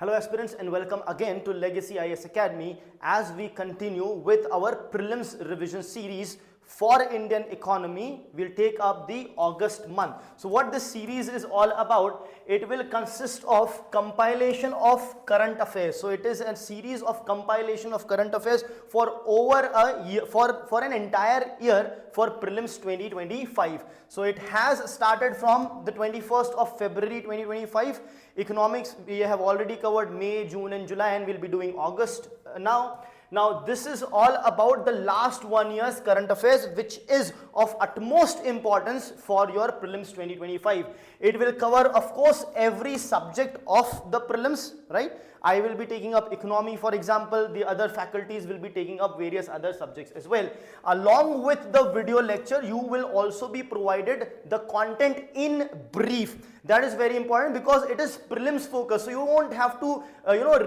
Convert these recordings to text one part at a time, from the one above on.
Hello aspirants and welcome again to Legacy IAS Academy as we continue with our prelims revision series for Indian economy. We'll take up the August month. So what this series is all about, it will consist of compilation of current affairs. So it is a series of compilation of current affairs for over a year, for an entire year for prelims 2025. So it has started from the 21st of February 2025. Economics we have already covered May, June and July, and we'll be doing August now. Now this is all about the last 1 year's current affairs, which is of utmost importance for your prelims 2025. It will cover, of course, every subject of the prelims, right? I will be taking up economy, for example. The other faculties will be taking up various other subjects as well. Along with the video lecture, you will also be provided the content in brief. That is very important because it is prelims focused. So you won't have to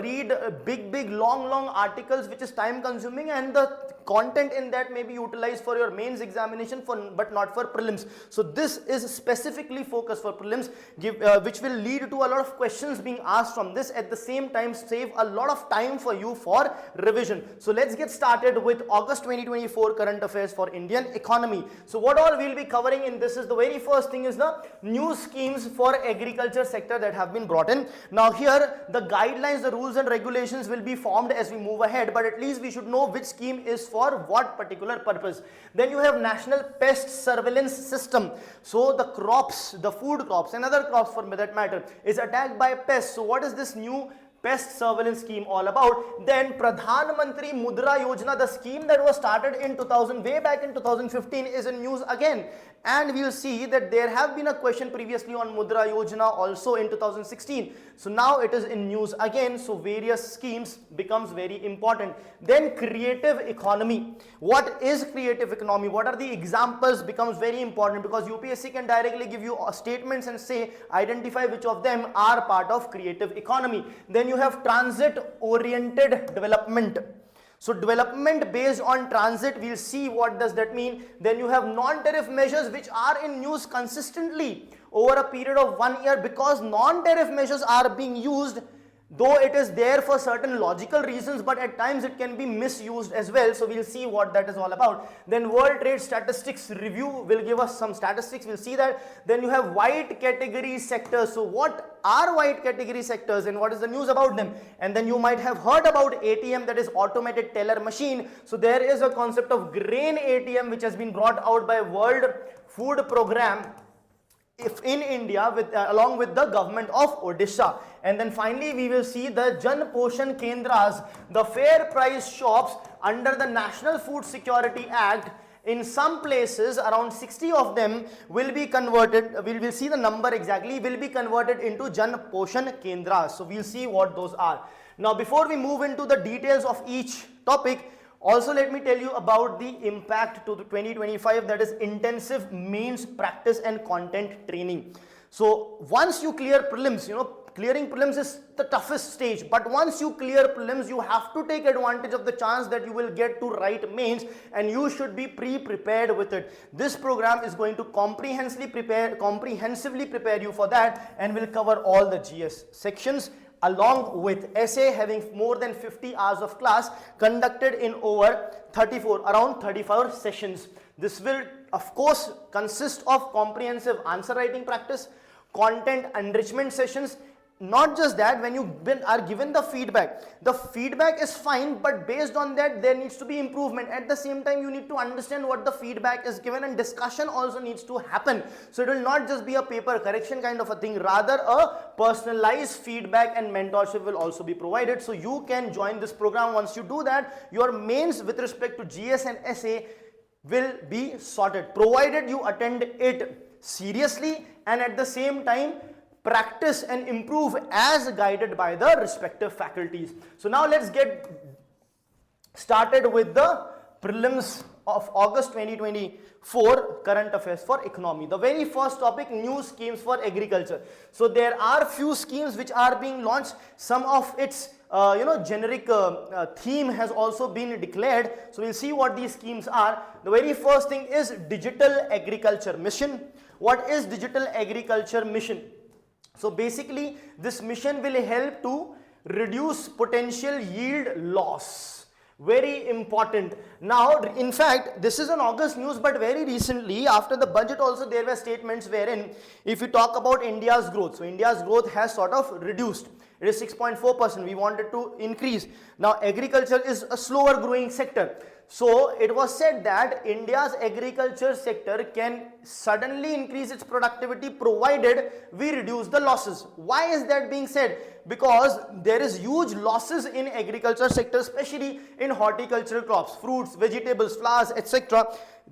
read big long articles, which is time consuming, and the content in that may be utilized for your mains examination but not for prelims. So this is specifically focused for prelims, which will lead to a lot of questions being asked from this. At the same time, save a lot of time for you for revision. So let's get started with August 2024 current affairs for Indian economy. So what all we'll be covering in this is, the very first thing is the new schemes for agriculture sector that have been brought in. Now here the guidelines, the rules and regulations will be formed as we move ahead, but at least we should know which scheme is for what particular purpose. Then you have National Pest Surveillance System. So the crops, the food crops and other crops for that matter, is attacked by pests. So what is this new pest surveillance scheme all about? Then Pradhan Mantri Mudra Yojana, the scheme that was started in way back in 2015, is in news again. And we will see that there have been a question previously on Mudra Yojana also in 2016. So now it is in news again. So various schemes becomes very important. Then creative economy. What is creative economy? What are the examples becomes very important, because UPSC can directly give you statements and say identify which of them are part of creative economy. Then you have transit oriented development. So development based on transit, we'll see what does that mean. Then you have non-tariff measures, which are in use consistently over a period of 1 year, because non-tariff measures are being used, though it is there for certain logical reasons, but at times it can be misused as well. So we'll see what that is all about. Then World Trade Statistics Review will give us some statistics. We'll see that. Then you have white category sectors. So what are white category sectors and what is the news about them? And then you might have heard about ATM, that is automated teller machine. So there is a concept of Grain ATM, which has been brought out by World Food Program in India along with the government of Odisha. And then finally we will see the Jan Poshan Kendras, the fair price shops under the National Food Security Act. In some places, around 60 of them will be converted, we will see the number exactly, will be converted into Jan Poshan Kendras. So we'll see what those are. Now before we move into the details of each topic, also let me tell you about the impact to the 2025, that is intensive mains practice and content training. So once you clear prelims, clearing prelims is the toughest stage, but once you clear prelims, you have to take advantage of the chance that you will get to write mains, and you should be pre-prepared with it. This program is going to comprehensively prepare you for that, and will cover all the GS sections, along with essay, having more than 50 hours of class conducted in around 34 sessions. This will of course consist of comprehensive answer writing practice, content enrichment sessions. Not just that, when you are given the feedback is fine, but based on that there needs to be improvement. At the same time, you need to understand what the feedback is given, and discussion also needs to happen. So it will not just be a paper correction kind of a thing, rather a personalized feedback and mentorship will also be provided. So you can join this program. Once you do that, your mains with respect to GS and essay will be sorted, provided you attend it seriously and at the same time practice and improve as guided by the respective faculties. So now let's get started with the prelims of August 2024 current affairs for economy. The very first topic, new schemes for agriculture. So there are few schemes which are being launched. Some of its generic theme has also been declared. So we'll see what these schemes are. The very first thing is Digital Agriculture Mission. What is Digital Agriculture Mission? So basically this mission will help to reduce potential yield loss. Very important. Now, in fact, this is an August news, but very recently, after the budget also, there were statements wherein, if you talk about India's growth, so India's growth has sort of reduced. It is 6.4%. We wanted to increase. Now, agriculture is a slower growing sector. So, it was said that India's agriculture sector can suddenly increase its productivity provided we reduce the losses. Why is that being said? Because there is huge losses in agriculture sector, especially in horticultural crops, fruits, vegetables, flowers, etc.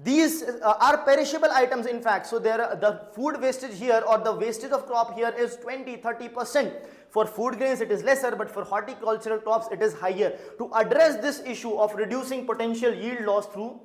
These are perishable items, in fact. So the food wastage here, or the wastage of crop here, is 20-30%. For food grains it is lesser, but for horticultural crops it is higher. To address this issue of reducing potential yield loss through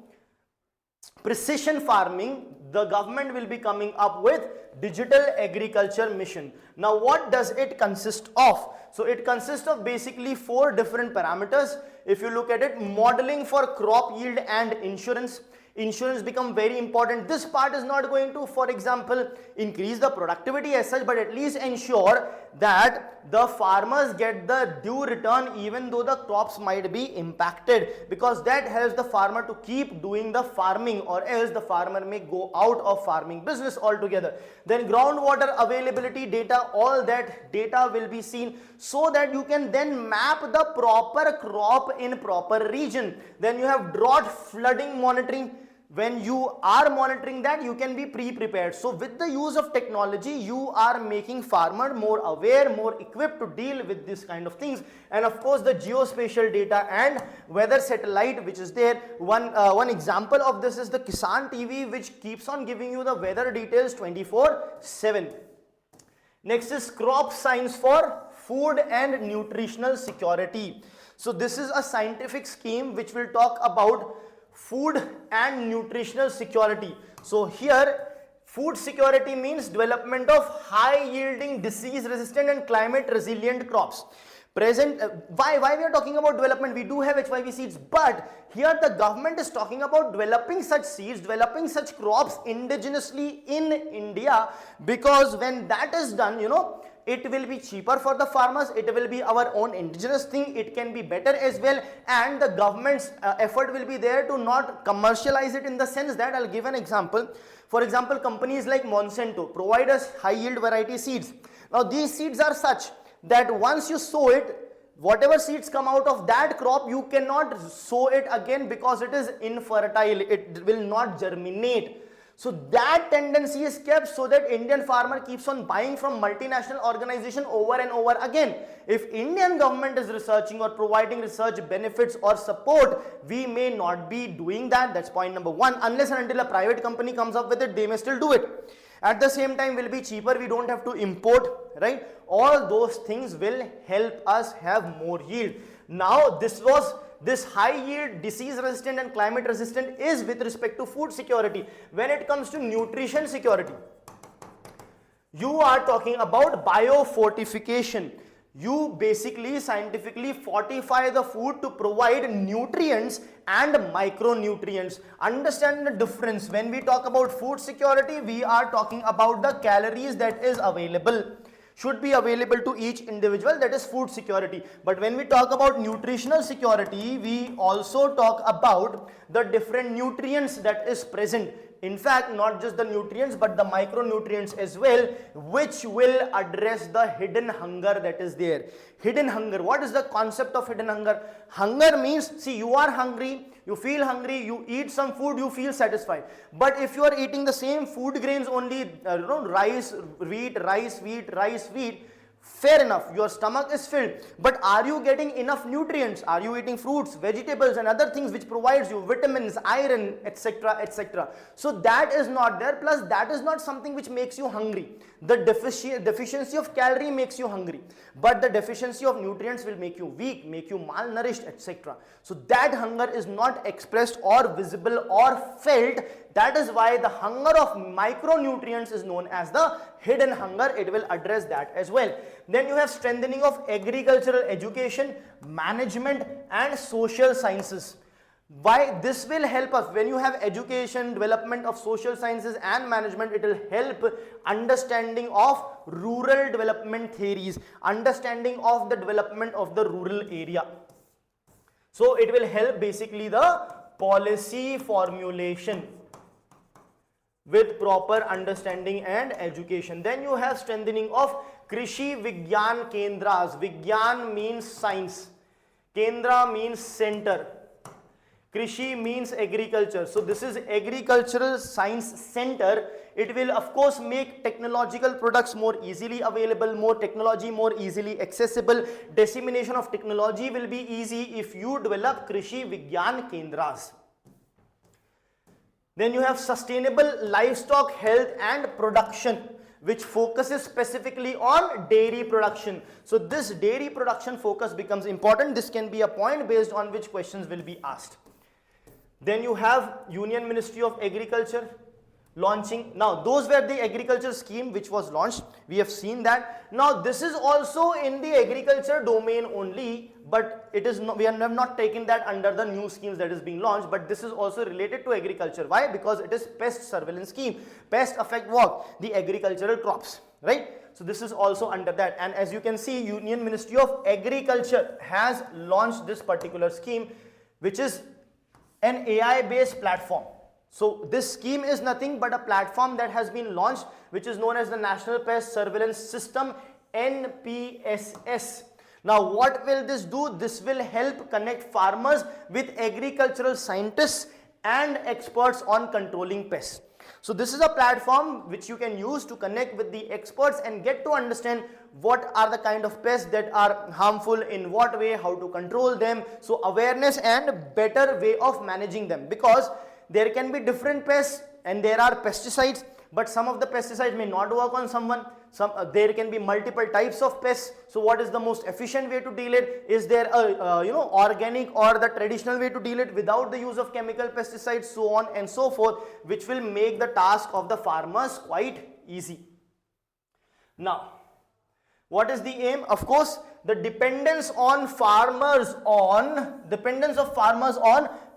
precision farming, the government will be coming up with digital agriculture mission. Now, what does it consist of? So it consists of basically 4 different parameters. If you look at it, modeling for crop yield and insurance. Insurance become very important. This part is not going to, for example, increase the productivity as such, but at least ensure that the farmers get the due return even though the crops might be impacted, because that helps the farmer to keep doing the farming, or else the farmer may go out of farming business altogether. Then groundwater availability data, all that data will be seen, so that you can then map the proper crop in proper region. Then you have drought flooding monitoring. When you are monitoring that, you can be pre-prepared. So with the use of technology, you are making farmer more aware, more equipped to deal with this kind of things. And of course, the geospatial data and weather satellite which is there. One example of this is the Kisan TV, which keeps on giving you the weather details 24/7. Next is crop science for food and nutritional security. So this is a scientific scheme which will talk about food and nutritional security. So here, food security means development of high yielding, disease resistant and climate resilient crops. Why we are talking about development? We do have HYV seeds, but here the government is talking about developing such seeds, developing such crops indigenously in India, because when that is done, you know, it will be cheaper for the farmers, it will be our own indigenous thing, it can be better as well, and the government's effort will be there to not commercialize it, in the sense that, I'll give an example. For example, companies like Monsanto provide us high yield variety seeds. Now these seeds are such that once you sow it, whatever seeds come out of that crop, you cannot sow it again because it is infertile, it will not germinate. So that tendency is kept so that Indian farmer keeps on buying from multinational organization over and over again. If Indian government is researching or providing research benefits or support, we may not be doing that. That's point number 1. Unless and until a private company comes up with it, they may still do it. At the same time, will be cheaper, we don't have to import, right? All those things will help us have more yield. Now this high yield, disease resistant and climate resistant is with respect to food security. When it comes to nutrition security, you are talking about biofortification. You basically scientifically fortify the food to provide nutrients and micronutrients. Understand the difference. When we talk about food security, we are talking about the calories that is available, should be available to each individual, that is food security. But when we talk about nutritional security, we also talk about the different nutrients that is present. In fact, not just the nutrients but the micronutrients as well, which will address the hidden hunger that is there. Hidden hunger, what is the concept of hidden hunger? Hunger means, see, you are hungry, you feel hungry, you eat some food, you feel satisfied. But if you are eating the same food grains only, rice, wheat, fair enough, your stomach is filled, but are you getting enough nutrients? Are you eating fruits, vegetables and other things which provides you vitamins, iron, etc, etc? So that is not there, plus that is not something which makes you hungry. The deficiency of calorie makes you hungry, but the deficiency of nutrients will make you weak, make you malnourished, etc. So that hunger is not expressed or visible or felt. That is why the hunger of micronutrients is known as the hidden hunger. It will address that as well. Then you have strengthening of agricultural education, management and social sciences. Why this will help us when you have education, development of social sciences and management, it will help understanding of rural development theories, understanding of the development of the rural area. So it will help basically the policy formulation with proper understanding and education. Then you have strengthening of Krishi Vigyan Kendras. Vigyan means science, Kendra means center, Krishi means agriculture. So this is agricultural science center. It will of course make technological products more easily available, more technology more easily accessible. Dissemination of technology will be easy if you develop Krishi Vigyan Kendras. Then you have sustainable livestock health and production, which focuses specifically on dairy production. So this dairy production focus becomes important. This can be a point based on which questions will be asked. Then you have Union Ministry of Agriculture launching. Now those were the agriculture scheme which was launched. We have seen that. Now this is also in the agriculture domain only, but it is not, we have not taken that under the new schemes that is being launched, but this is also related to agriculture. Why? Because it is pest surveillance scheme. Pest affect what? The agricultural crops, right? So this is also under that. And as you can see, Union Ministry of Agriculture has launched this particular scheme, which is an AI based platform. So this scheme is nothing but a platform that has been launched, which is known as the National Pest Surveillance System, NPSS. Now what will this do? This will help connect farmers with agricultural scientists and experts on controlling pests. So this is a platform which you can use to connect with the experts and get to understand what are the kind of pests that are harmful, in what way, how to control them. So awareness and better way of managing them, because there can be different pests and there are pesticides, but some of the pesticides may not work on someone. There can be multiple types of pests. So what is the most efficient way to deal it? Is there a organic or the traditional way to deal it without the use of chemical pesticides, so on and so forth, which will make the task of the farmers quite easy. Now what is the aim? Of course, the dependence of farmers on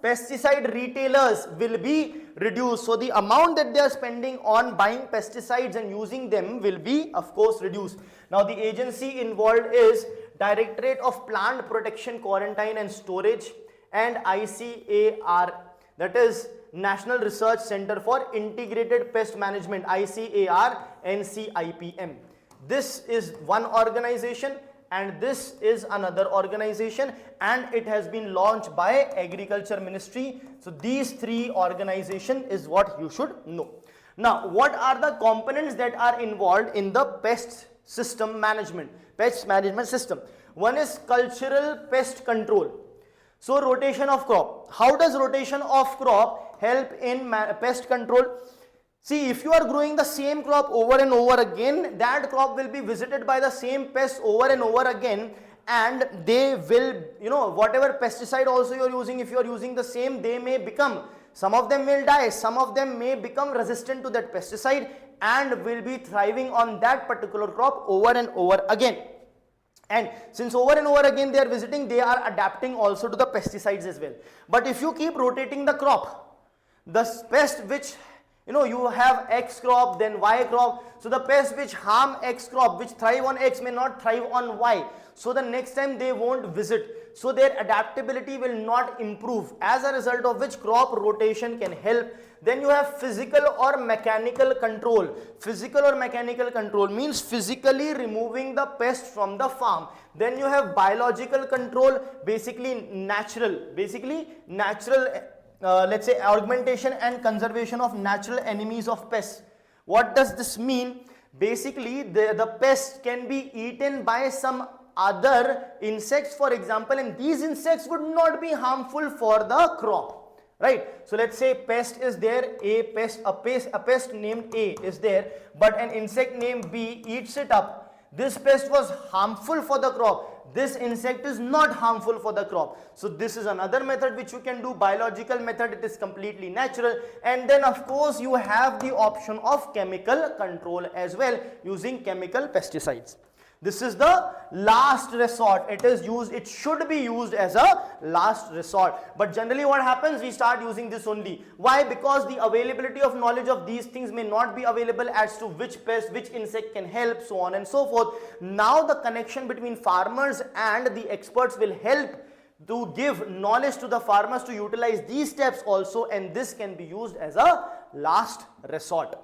pesticide retailers will be reduced. So the amount that they are spending on buying pesticides and using them will be of course reduced. Now the agency involved is Directorate of Plant Protection, Quarantine and Storage, and ICAR, that is National Research Center for Integrated Pest Management, ICAR NCIPM. This is one organization and this is another organization, and it has been launched by Agriculture Ministry. So these three organizations is what you should know. Now what are the components that are involved in the pest management system? One is cultural pest control. So rotation of crop. How does rotation of crop help in pest control? See, if you are growing the same crop over and over again, that crop will be visited by the same pests over and over again, and they will, whatever pesticide also you are using, if you are using the same, they may become, some of them will die, some of them may become resistant to that pesticide and will be thriving on that particular crop over and over again. And since over and over again they are visiting, they are adapting also to the pesticides as well. But if you keep rotating the crop, the pest which you have X crop, then Y crop. So the pests which harm X crop, which thrive on X, may not thrive on Y. So the next time they won't visit. So their adaptability will not improve, as a result of which crop rotation can help. Then you have physical or mechanical control. Physical or mechanical control means physically removing the pest from the farm. Then you have biological control, basically natural, let's say augmentation and conservation of natural enemies of pests. What does this mean? Basically the pest can be eaten by some other insects, for example, and these insects would not be harmful for the crop, right? So let's say pest is there, a pest named A is there, but an insect named B eats it up. This pest was harmful for the crop. This insect is not harmful for the crop. So this is another method which you can do, biological method. It is completely natural. And then of course you have the option of chemical control as well, using chemical pesticides. This is the last resort. It is used, it should be used as a last resort. But generally what happens, we start using this only. Why? Because the availability of knowledge of these things may not be available as to which pest, which insect can help, so on and so forth. Now the connection between farmers and the experts will help to give knowledge to the farmers to utilize these steps also, and this can be used as a last resort.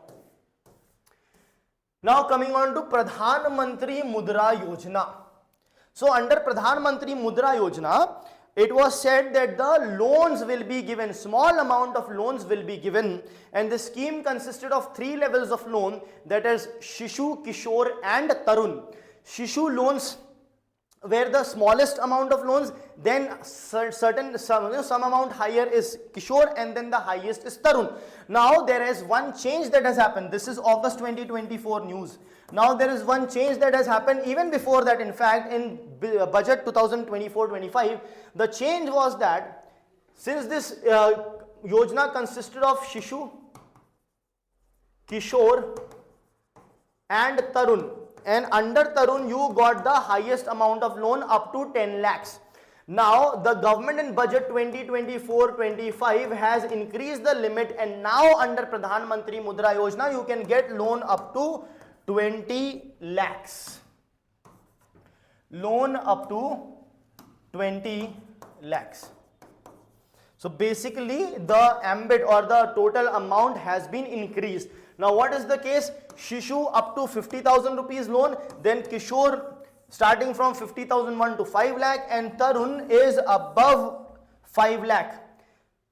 Now coming on to Pradhan Mantri Mudra Yojana. So under Pradhan Mantri Mudra Yojana, it was said that the loans will be given, small amount of loans will be given, and the scheme consisted of 3 levels of loan, that is Shishu, Kishore and Tarun. Shishu loans where the smallest amount of loans, then some amount higher is Kishore, and then the highest is Tarun. Now there is one change that has happened. This is August 2024 news. Now there is one change that has happened even before that. In fact, in budget 2024-25, the change was that since this Yojana consisted of Shishu, Kishore and Tarun, and under Tarun you got the highest amount of loan up to 10 lakhs. Now the government in budget 2024-25 has increased the limit, and now under Pradhan Mantri Mudra Yojana you can get loan up to 20 lakhs. Loan up to 20 lakhs. So basically the ambit or the total amount has been increased. Now what is the case? Shishu up to 50,000 rupees loan, then Kishore starting from 50,001 to 5 lakh, and Tarun is above 5 lakh.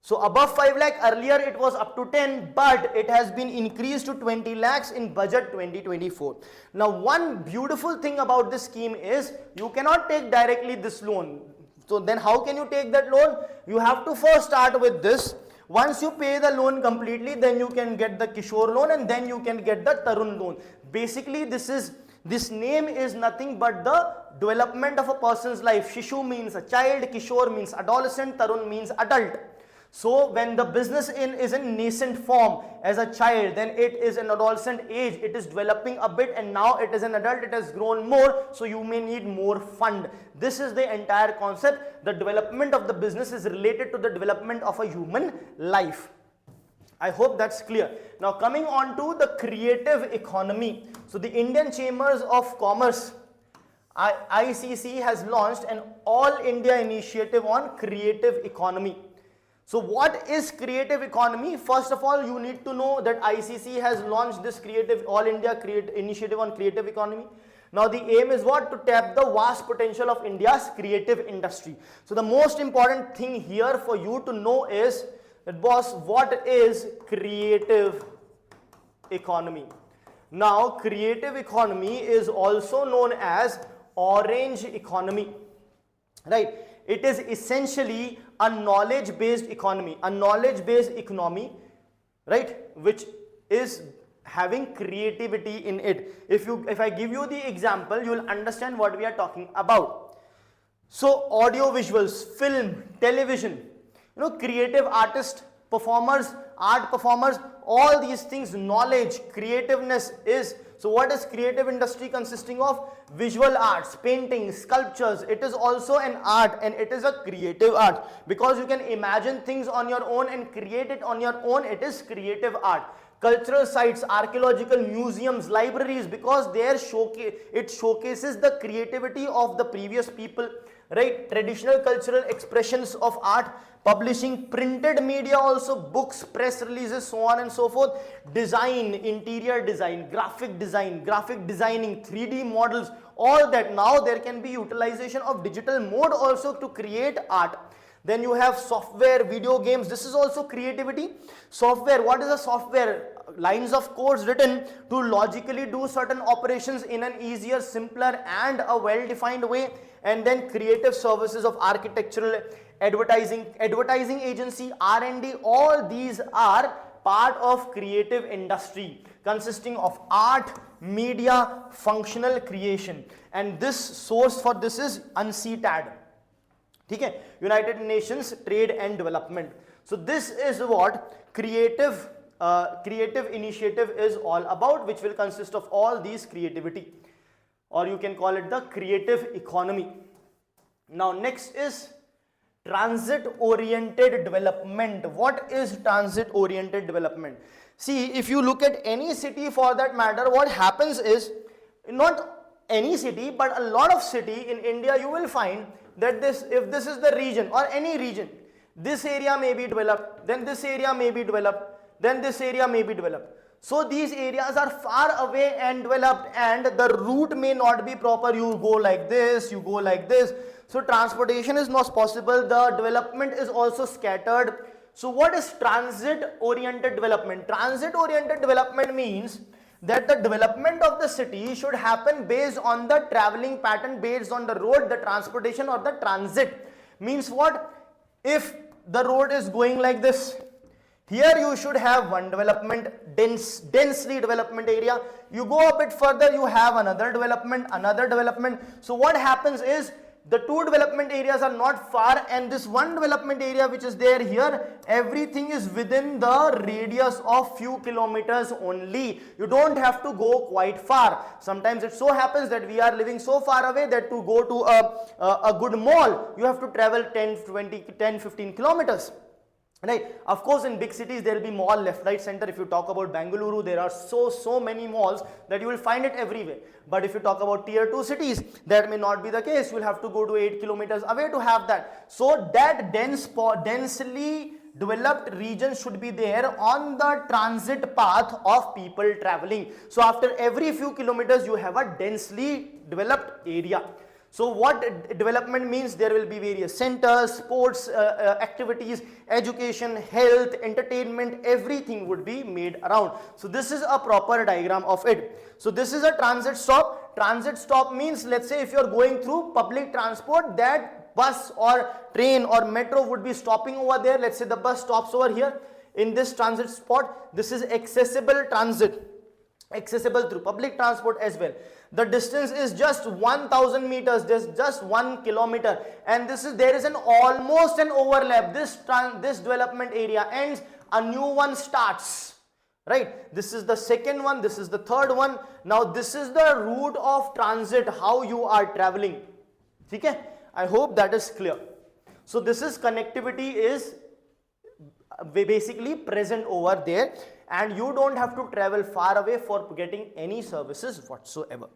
So above 5 lakh, earlier it was up to 10, but it has been increased to 20 lakhs in budget 2024. Now one beautiful thing about this scheme is you cannot take directly this loan. So then how can you take that loan? You have to first start with this. Once you pay the loan completely, then you can get the Kishore loan, and then you can get the Tarun loan. Basically this name is nothing but the development of a person's life. Shishu means a child, Kishore means adolescent, Tarun means adult. So when the business is in nascent form as a child, then it is an adolescent age, it is developing a bit, and now it is an adult, it has grown more, so you may need more fund. This is the entire concept. The development of the business is related to the development of a human life. I hope that's clear. Now coming on to the creative economy. So the Indian Chambers of Commerce, ICC, has launched an all India initiative on creative economy. So what is creative economy? First of all, you need to know that ICC has launched this all India initiative on creative economy. Now the aim is what? To tap the vast potential of India's creative industry. So the most important thing here for you to know is that, boss, what is creative economy? Now creative economy is also known as orange economy, right? It is essentially a knowledge-based economy, right, which is having creativity in it. If I give you the example, you will understand what we are talking about. So audio visuals, film, television, creative artists, performers, art performers, all these things, knowledge, creativeness is. So what is creative industry consisting of? Visual arts, painting, sculptures. It is also an art, and it is a creative art because you can imagine things on your own and create it on your own. It is creative art. Cultural sites, archaeological museums, libraries, because it showcases the creativity of the previous people, right? Traditional cultural expressions of art, publishing, printed media also, books, press releases, so on and so forth. Design, interior design, graphic designing, 3D models, all that. Now there can be utilization of digital mode also to create art. Then you have software, video games. This is also creativity. Software, what is a software? Lines of codes written to logically do certain operations in an easier, simpler and a well-defined way. And then creative services of architectural, advertising agency, R&D, all these are part of creative industry consisting of art, media, functional creation. And this source for this is UNCTAD. Okay? United Nations Trade and Development. So this is what creative initiative is all about, which will consist of all these creativity. or you can call it the creative economy. Now next is transit oriented development. What is transit oriented development? See, if you look at any city for that matter, what happens is, not any city but a lot of city in India, you will find that if this is the region or any region, this area may be developed, then this area may be developed, then this area may be developed. So these areas are far away and developed, and the route may not be proper. You go like this, you go like this. So transportation is not possible. The development is also scattered. So what is transit oriented development? Transit oriented development means that the development of the city should happen based on the traveling pattern, based on the road, the transportation or the transit. Means what? If the road is going like this, here you should have one development, densely development area. You go a bit further, you have another development, another development. So what happens is, the two development areas are not far, and this one development area which is there here, everything is within the radius of few kilometers only. You don't have to go quite far. Sometimes it so happens that we are living so far away that to go to a good mall, you have to travel 10-15 kilometers. Right. Of course, in big cities there will be mall left, right, center. If you talk about Bengaluru, there are so many malls that you will find it everywhere. But if you talk about tier 2 cities, that may not be the case. You will have to go to 8 kilometers away to have that. So that densely developed region should be there on the transit path of people traveling. So after every few kilometers, you have a densely developed area. So what development means? There will be various centers, sports activities, education, health, entertainment, everything would be made around. So this is a proper diagram of it. So this is a transit stop. Transit stop means, let's say if you are going through public transport, that bus or train or metro would be stopping over there. Let's say the bus stops over here in this transit spot. This is accessible transit, accessible through public transport as well. The distance is just 1000 meters, just 1 kilometer, and there is almost an overlap. This development area ends, a new one starts, right? This is the second one, this is the third one. Now this is the route of transit, how you are traveling. Okay? I hope that is clear. So this is connectivity is basically present over there, and you don't have to travel far away for getting any services whatsoever.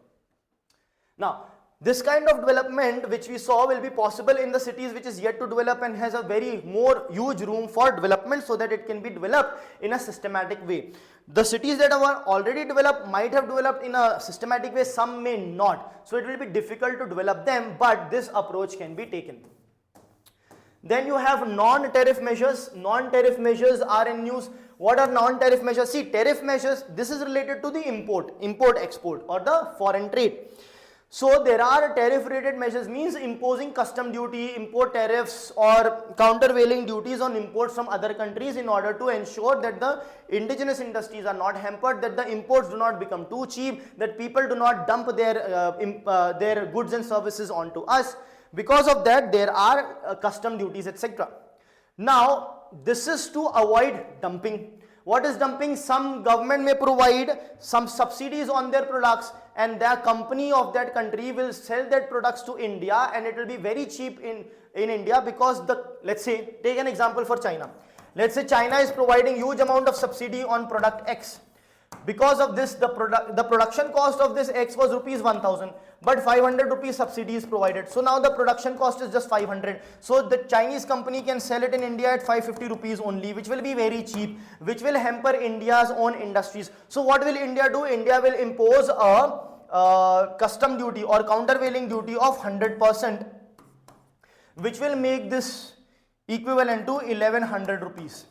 Now, this kind of development which we saw will be possible in the cities which is yet to develop and has a very more huge room for development, so that it can be developed in a systematic way. The cities that are already developed might have developed in a systematic way, some may not. So it will be difficult to develop them, but this approach can be taken. Then you have non-tariff measures. Non-tariff measures are in news. What are non-tariff measures? See, tariff measures, this is related to the import-export or the foreign trade. So there are tariff related measures, means imposing custom duty, import tariffs or countervailing duties on imports from other countries in order to ensure that the indigenous industries are not hampered, that the imports do not become too cheap, that people do not dump their goods and services onto us. Because of that, there are custom duties, etc. Now, this is to avoid dumping. What is dumping? Some government may provide some subsidies on their products, and the company of that country will sell that products to India, and it will be very cheap in India, because let's say, take an example for China. Let's say China is providing huge amount of subsidy on product X. Because of this, the production cost of this X was rupees 1000, but 500 rupees subsidy is provided. So now the production cost is just 500. So the Chinese company can sell it in India at 550 rupees only, which will be very cheap, which will hamper India's own industries. So what will India do? India will impose a custom duty or countervailing duty of 100%, which will make this equivalent to 1100 rupees.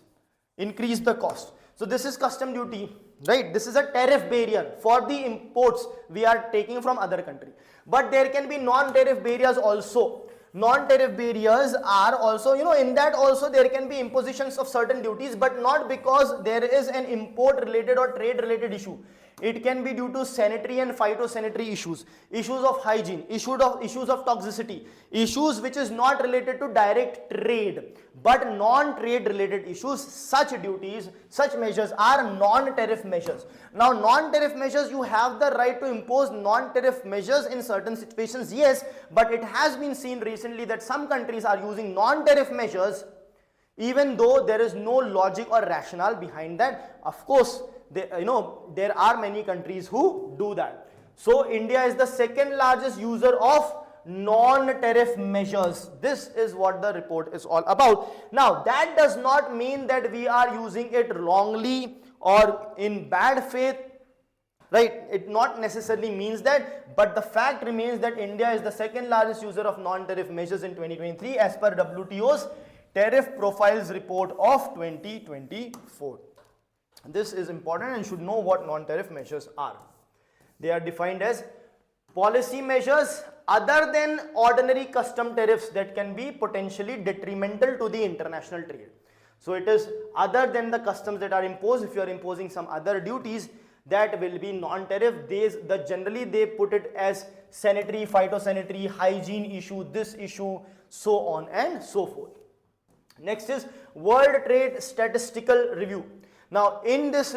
Increase the cost. So this is custom duty, right? This is a tariff barrier for the imports we are taking from other country. But there can be non-tariff barriers also. Non-tariff barriers are also, in that also there can be impositions of certain duties, but not because there is an import related or trade related issue. It can be due to sanitary and phytosanitary issues, issues of hygiene, issues of toxicity, issues which is not related to direct trade but non-trade related issues. Such duties, such measures are non-tariff measures. Now non-tariff measures, you have the right to impose non-tariff measures in certain situations, yes, but it has been seen recently that some countries are using non-tariff measures even though there is no logic or rationale behind that. Of course, there are many countries who do that. So India is the second largest user of non-tariff measures. This is what the report is all about. Now that does not mean that we are using it wrongly or in bad faith, right? It not necessarily means that, but the fact remains that India is the second largest user of non-tariff measures in 2023 as per WTO's Tariff Profiles Report of 2024. This is important and should know what non-tariff measures are. They are defined as policy measures other than ordinary custom tariffs that can be potentially detrimental to the international trade. So it is other than the customs that are imposed. If you are imposing some other duties, that will be non-tariff. Generally they put it as sanitary, phytosanitary, hygiene issue, this issue, so on and so forth. Next is World Trade Statistical Review. Now in this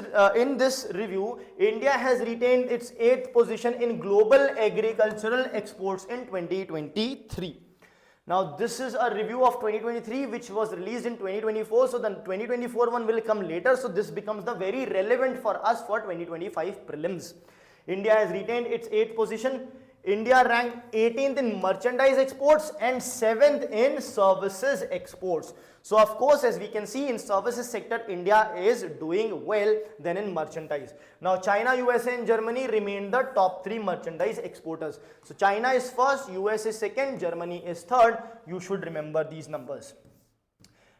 review, India has retained its 8th position in global agricultural exports in 2023. Now this is a review of 2023 which was released in 2024, so the 2024 one will come later, so this becomes the very relevant for us for 2025 prelims. India has retained its 8th position. India ranked 18th in merchandise exports and 7th in services exports. So of course, as we can see, in services sector, India is doing well than in merchandise. Now China, USA and Germany remain the top 3 merchandise exporters. So China is first, US is second, Germany is third. You should remember these numbers.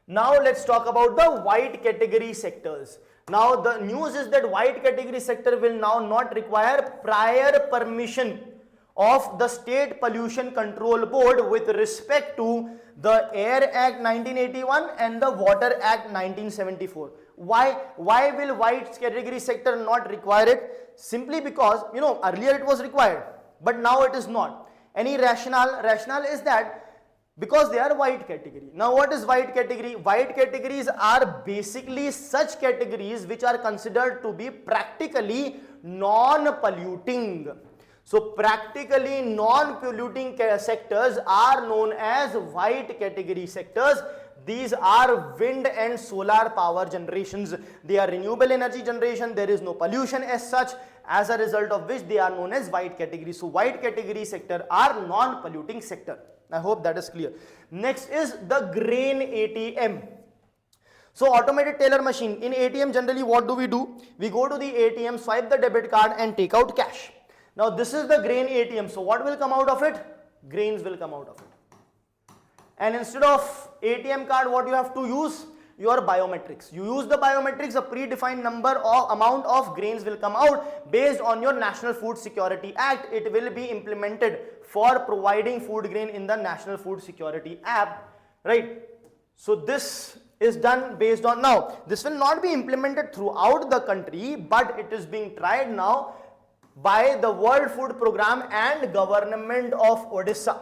Now let's talk about the white category sectors. Now the news is that white category sector will now not require prior permission of the State Pollution Control Board with respect to the Air Act 1981 and the Water Act 1974. Why will white category sector not require it? Simply because, earlier it was required, but now it is not. Any rationale? Rationale is that because they are white category. Now what is white category? White categories are basically such categories which are considered to be practically non-polluting. So practically non-polluting sectors are known as white category sectors. These are wind and solar power generations. They are renewable energy generation. There is no pollution as such, as a result of which they are known as white category. So white category sector are non-polluting sector. I hope that is clear. Next is the Grain ATM. So automated teller machine. In ATM generally what do? We go to the ATM, swipe the debit card and take out cash. Now this is the Grain ATM. So what will come out of it? Grains will come out of it. And instead of ATM card, what you have to use? Your biometrics. You use the biometrics, a predefined number or amount of grains will come out based on your National Food Security Act. It will be implemented for providing food grain in the National Food Security Act, right? So this is done based on, now this will not be implemented throughout the country, but it is being tried now by the World Food Program and Government of Odisha.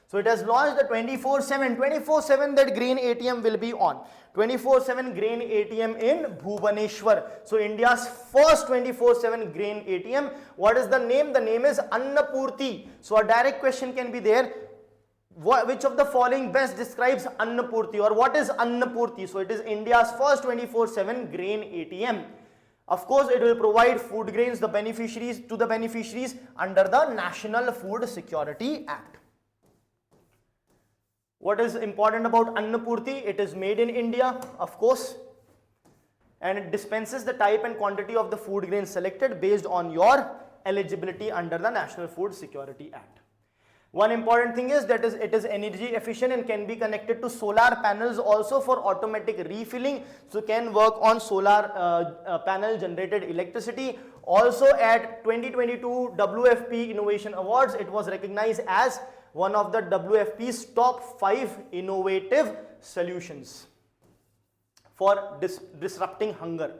So it has launched the 24/7 that Grain ATM will be on. 24/7 Grain ATM in Bhubaneswar. So India's first 24/7 Grain ATM. What is the name? The name is Annapurti. So a direct question can be there. Which of the following best describes Annapurti, or what is Annapurti? So it is India's first 24/7 Grain ATM. Of course, it will provide food grains to the beneficiaries under the National Food Security Act. What is important about Annapurti? It is made in India, of course, and it dispenses the type and quantity of the food grain selected based on your eligibility under the National Food Security Act. One important thing is that it is energy efficient and can be connected to solar panels also for automatic refilling. So can work on solar panel generated electricity. Also at 2022 WFP Innovation Awards, it was recognized as one of the WFP's top 5 innovative solutions for disrupting hunger.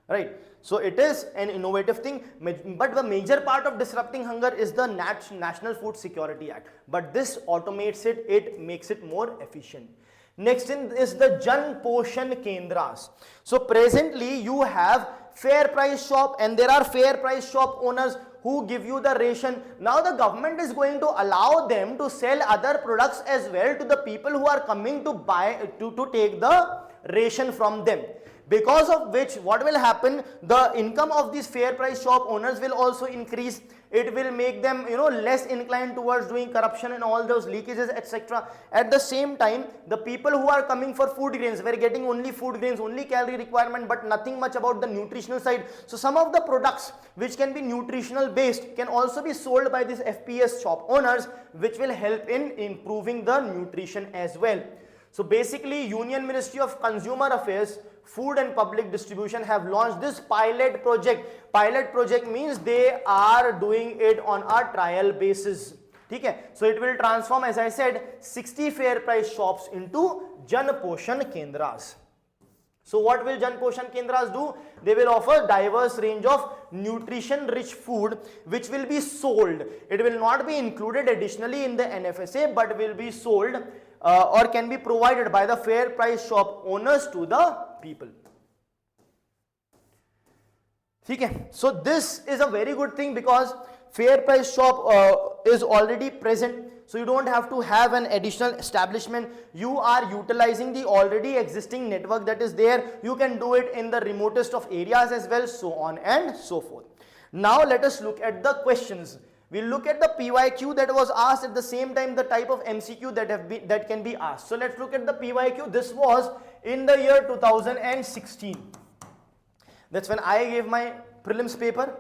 right? So it is an innovative thing, but the major part of disrupting hunger is the National Food Security Act, but this automates it, it makes it more efficient. Next in is the Jan Poshan Kendras. So presently you have fair price shop, and there are fair price shop owners who give you the ration. Now the government is going to allow them to sell other products as well to the people who are coming to buy, to take the ration from them. Because of which, what will happen, the income of these fair price shop owners will also increase. It will make them, less inclined towards doing corruption and all those leakages, etc. At the same time, the people who are coming for food grains were getting only food grains, only calorie requirement, but nothing much about the nutritional side. So some of the products which can be nutritional based can also be sold by these FPS shop owners, which will help in improving the nutrition as well. So basically, Union Ministry of Consumer Affairs, Food and Public Distribution have launched this pilot project. Pilot project means they are doing it on a trial basis. Okay? So it will transform, as I said, 60 fair price shops into Jan Poshan Kendras. So what will Jan Poshan Kendras do? They will offer diverse range of nutrition rich food which will be sold. It will not be included additionally in the NFSA, but will be sold or can be provided by the fair price shop owners to the people. Okay. So this is a very good thing because fair price shop is already present. So you don't have to have an additional establishment. You are utilizing the already existing network that is there. You can do it in the remotest of areas as well, so on and so forth. Now let us look at the questions. We'll look at the PYQ that was asked, at the same time the type of MCQ that can be asked. So let's look at the PYQ. This was in the year 2016. That's when I gave my prelims paper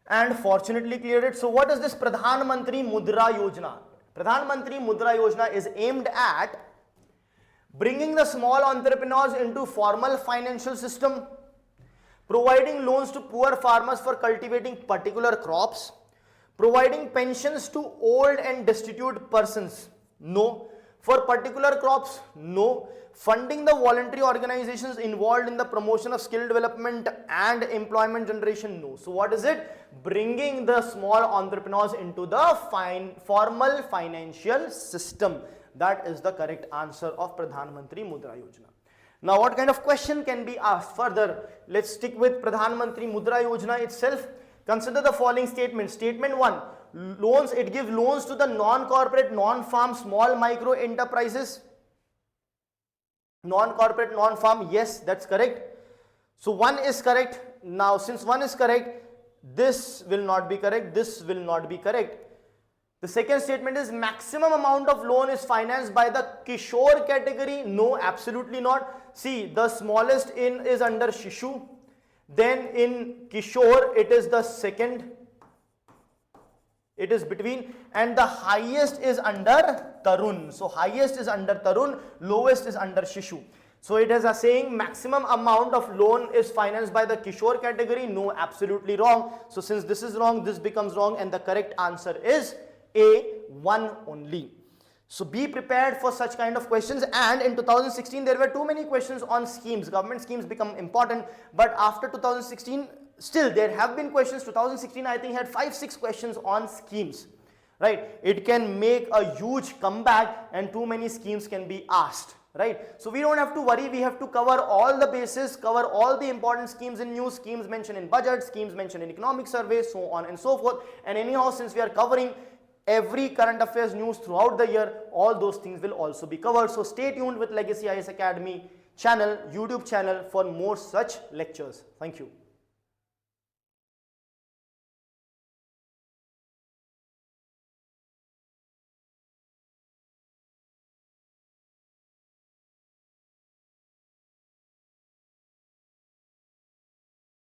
and fortunately cleared it. So what is this Pradhan Mantri Mudra Yojana? Pradhan Mantri Mudra Yojana is aimed at bringing the small entrepreneurs into formal financial system, providing loans to poor farmers for cultivating particular crops, providing pensions to old and destitute persons, no. For particular crops, no. Funding the voluntary organizations involved in the promotion of skill development and employment generation, no. So what is it? Bringing the small entrepreneurs into the formal financial system. That is the correct answer of Pradhan Mantri Mudra Yojana. Now what kind of question can be asked further? Let's stick with Pradhan Mantri Mudra Yojana itself. Consider the following statement. Statement 1, loans, it gives loans to the non-corporate, non-farm, small micro enterprises. Non-corporate, non-farm, yes, that's correct. So 1 is correct. Now since 1 is correct, this will not be correct, this will not be correct. The second statement is maximum amount of loan is financed by the Kishore category. No, absolutely not. See, the smallest in is under Shishu. Then in Kishore, it is the second, it is between, and the highest is under Tarun. So highest is under Tarun, lowest is under Shishu. So it is a saying maximum amount of loan is financed by the Kishore category. No, absolutely wrong. So since this is wrong, this becomes wrong, and the correct answer is A1 only. So be prepared for such kind of questions. And in 2016 there were too many questions on schemes. Government schemes become important, but after 2016 still there have been questions. 2016 I think had 5-6 questions on schemes, right? It can make a huge comeback and too many schemes can be asked, right? So we don't have to worry. We have to cover all the bases, cover all the important schemes in news, schemes mentioned in budget, schemes mentioned in economic surveys, so on and so forth. And anyhow, since we are covering every current affairs news throughout the year, all those things will also be covered. So stay tuned with Legacy IAS Academy channel, YouTube channel for more such lectures. Thank you.